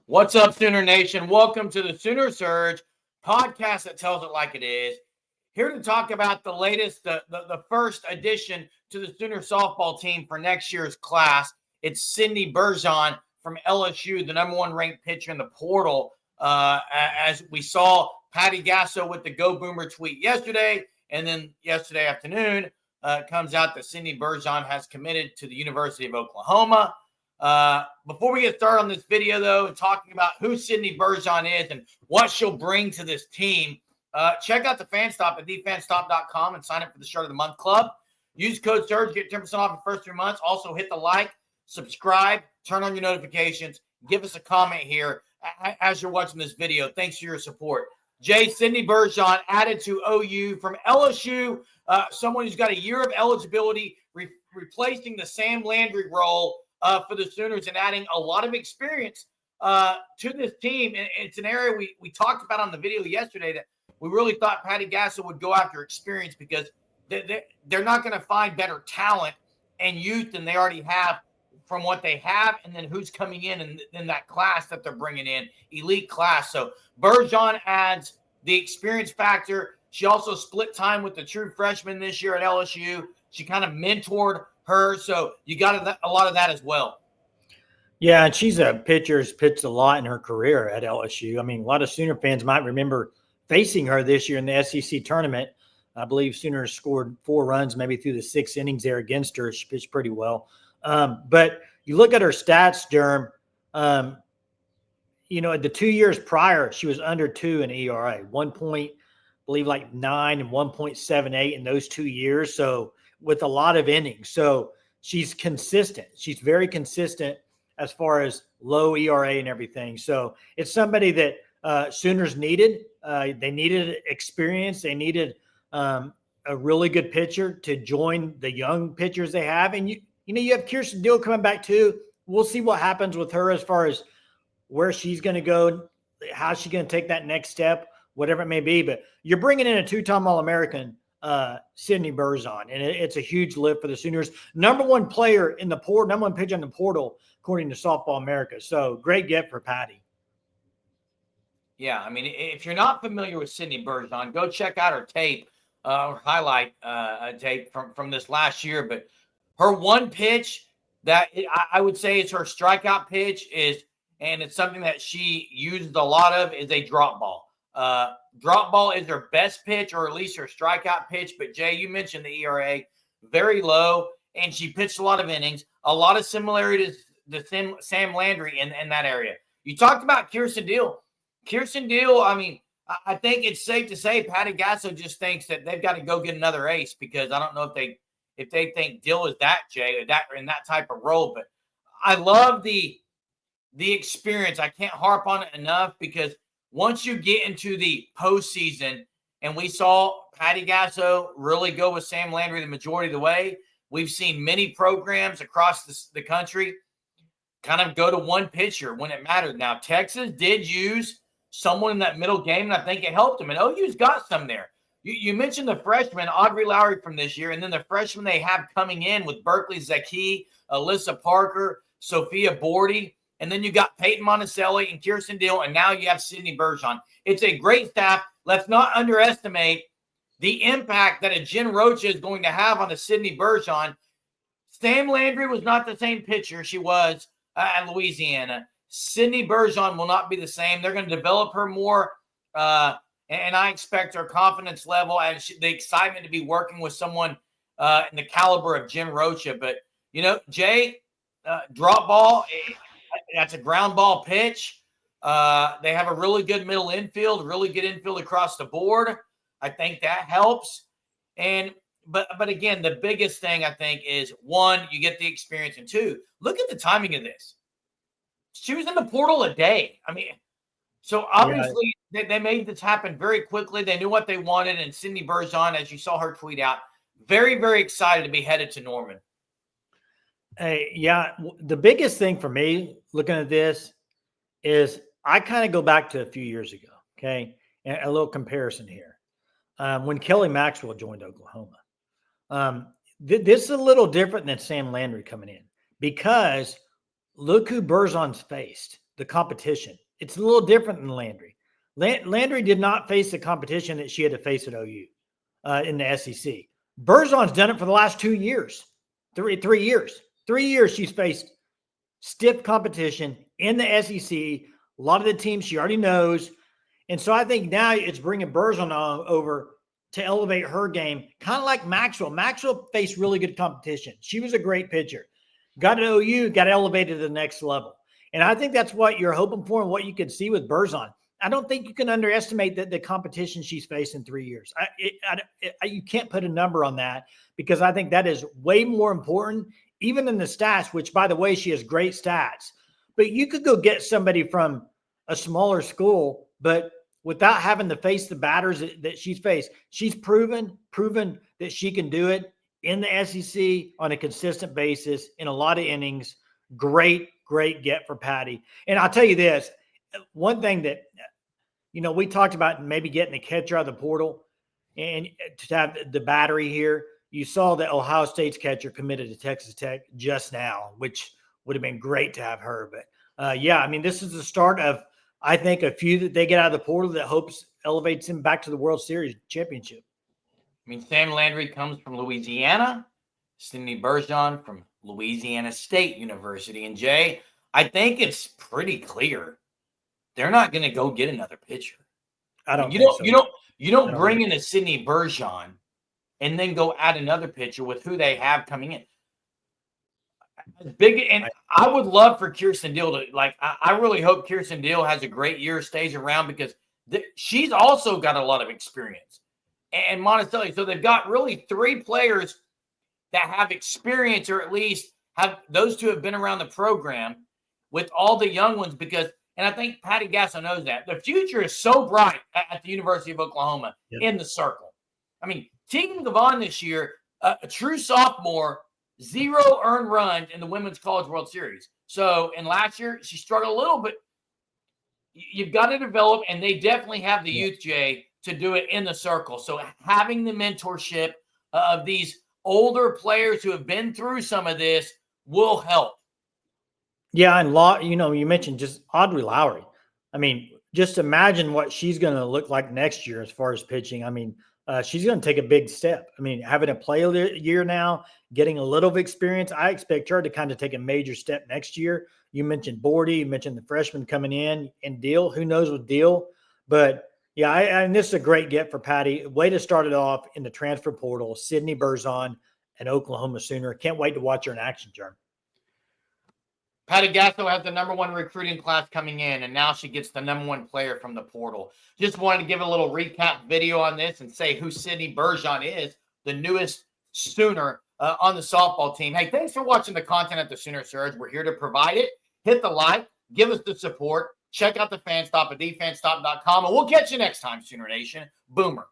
What's up, Sooner Nation? Welcome to the Sooner Surge podcast that tells it like it is. Here to talk about the latest, the first addition to the Sooner softball team for next year's class. It's Sydney Berzon from LSU, the number one ranked pitcher in the portal. As we saw Patty Gasso with the Go Boomer tweet yesterday, and then yesterday afternoon comes out that Sydney Berzon has committed to the University of Oklahoma. Before we get started on this video, though, talking about who Sydney Berzon is and what she'll bring to this team, check out the Fan Stop at thefanstop.com and sign up for the Start of the Month Club. Use code SURGE, get 10% off the first 3 months. Also, hit the like, subscribe, turn on your notifications, give us a comment here as you're watching this video. Thanks for your support. Jay, Sydney Berzon added to OU from LSU, someone who's got a year of eligibility, replacing the Sam Landry role for the Sooners and adding a lot of experience to this team. And it's an area we talked about on the video yesterday that we really thought Patty Gasso would go after experience because they're not going to find better talent and youth than they already have from what they have and then who's coming in that class that they're bringing in, elite class. So Berzon adds the experience factor. She also split time with the true freshman this year at LSU. She kind of mentored her, so you got a lot of that as well. Yeah, and she's a pitcher who's pitched a lot in her career at LSU. I mean, a lot of Sooner fans might remember facing her this year in the SEC tournament. I believe Sooners scored 4 runs maybe through the 6 innings there against her. She pitched pretty well. But you look at her stats, Derm, the 2 years prior, she was under 2 in ERA, 1.9 and 1.78 in those 2 years. So with a lot of innings. So she's consistent. She's very consistent as far as low ERA and everything. So it's somebody that Sooners needed. They needed experience. They needed a really good pitcher to join the young pitchers they have. And you have Kirsten Deal coming back too. We'll see what happens with her as far as where she's going to go, how she's going to take that next step, whatever it may be. But you're bringing in a 2-time All-American, Sydney Berzon, and it's a huge lift for the Sooners. Number one player in the portal, number one pitcher in the portal, according to Softball America. So great get for Patty. Yeah, I mean, if you're not familiar with Sydney Berzon, go check out her tape, or highlight tape from this last year. But her one pitch that I would say is her strikeout pitch and it's something that she uses a lot of, is a drop ball. Drop ball is her best pitch, or at least her strikeout pitch. But Jay, you mentioned the ERA, very low, and she pitched a lot of innings. A lot of similarities to Sam Landry in that area. You talked about Kirsten Deal. Kirsten Deal, I mean, I think it's safe to say Patty Gasso just thinks that they've got to go get another ace, because I don't know if they think Dill is that, Jay, that in that type of role. But I love the experience. I can't harp on it enough, because once you get into the postseason, and we saw Patty Gasso really go with Sam Landry the majority of the way, we've seen many programs across the country kind of go to one pitcher when it mattered. Now, Texas did use someone in that middle game, and I think it helped them. And OU's got some there. You mentioned the freshman, Audrey Lowry from this year, and then the freshmen they have coming in with Berkeley Zaki, Alyssa Parker, Sophia Bordy, and then you got Peyton Monticelli and Kirsten Deal, and now you have Sydney Berzon. It's a great staff. Let's not underestimate the impact that a Jen Rocha is going to have on a Sydney Berzon. Sam Landry was not the same pitcher she was at Louisiana. Sydney Berzon will not be the same. They're going to develop her more, and I expect her confidence level and the excitement to be working with someone in the caliber of Jen Rocha. But, Jay, drop ball, that's a ground ball pitch. They have a really good middle infield, really good infield across the board. I think that helps. But again, the biggest thing I think is, 1, you get the experience, and 2, look at the timing of this. She was in the portal a day. I mean, so obviously they made this happen very quickly. They knew what they wanted, and Sydney Berzon, as you saw her tweet out, very, very excited to be headed to Norman. Hey, yeah, the biggest thing for me looking at this is I kind of go back to a few years ago, okay? And a little comparison here. When Kelly Maxwell joined Oklahoma. This is a little different than Sam Landry coming in, because look who Berzon's faced the competition. It's a little different than Landry. Landry did not face the competition that she had to face at OU in the SEC. Berzon's done it for the last 2 years, 3 years. 3 years she's faced stiff competition in the SEC. A lot of the teams she already knows. And so I think now it's bringing Berzon over to elevate her game, kind of like Maxwell. Maxwell faced really good competition. She was a great pitcher. Got to OU, got elevated to the next level. And I think that's what you're hoping for and what you can see with Berzon. I don't think you can underestimate the competition she's faced in 3 years. You can't put a number on that because I think that is way more important, even in the stats, which, by the way, she has great stats. But you could go get somebody from a smaller school, but without having to face the batters that she's faced, she's proven that she can do it in the SEC on a consistent basis in a lot of innings. Great get for Patty. And I'll tell you this, one thing that, we talked about maybe getting a catcher out of the portal and to have the battery here. You saw that Ohio State's catcher committed to Texas Tech just now, which would have been great to have her. But this is the start of, I think, a few that they get out of the portal that hopes elevates him back to the World Series championship. Sam Landry comes from Louisiana, Cindy Berzon from Louisiana State University. And Jay, I think it's pretty clear they're not going to go get another pitcher. I don't think so. You don't bring in a Sydney Berzon and then go add another pitcher with who they have coming in. I would love for Kirsten Deal to, I really hope Kirsten Deal has a great year, stays around, because she's also got a lot of experience. And Monticelli, so they've got really 3 players that have experience, or at least have those 2 have been around the program with all the young ones, and I think Patty Gasso knows that. The future is so bright at the University of Oklahoma in the circle. Tegan Gavon this year, a true sophomore, 0 earned runs in the Women's College World Series. So, and last year she struggled a little, but you've got to develop, and they definitely have the youth, Jay, to do it in the circle. So having the mentorship of these older players who have been through some of this will help. Yeah, and you mentioned just Audrey Lowry. Just imagine what she's going to look like next year as far as pitching. She's going to take a big step. Having a play year now, getting a little of experience, I expect her to kind of take a major step next year. You mentioned Bordy, you mentioned the freshman coming in, and Deal. Who knows with Deal? But yeah, and this is a great get for Patty. Way to start it off in the transfer portal. Sydney Berzon, an Oklahoma Sooner. Can't wait to watch her in action, Jerm. Patty Gasso has the #1 recruiting class coming in, and now she gets the #1 player from the portal. Just wanted to give a little recap video on this and say who Sydney Berzon is, the newest Sooner on the softball team. Hey, thanks for watching the content at the Sooner Surge. We're here to provide it. Hit the like, give us the support. Check out the Fan Stop at thefanstop.com, and we'll catch you next time, Sooner Nation. Boomer.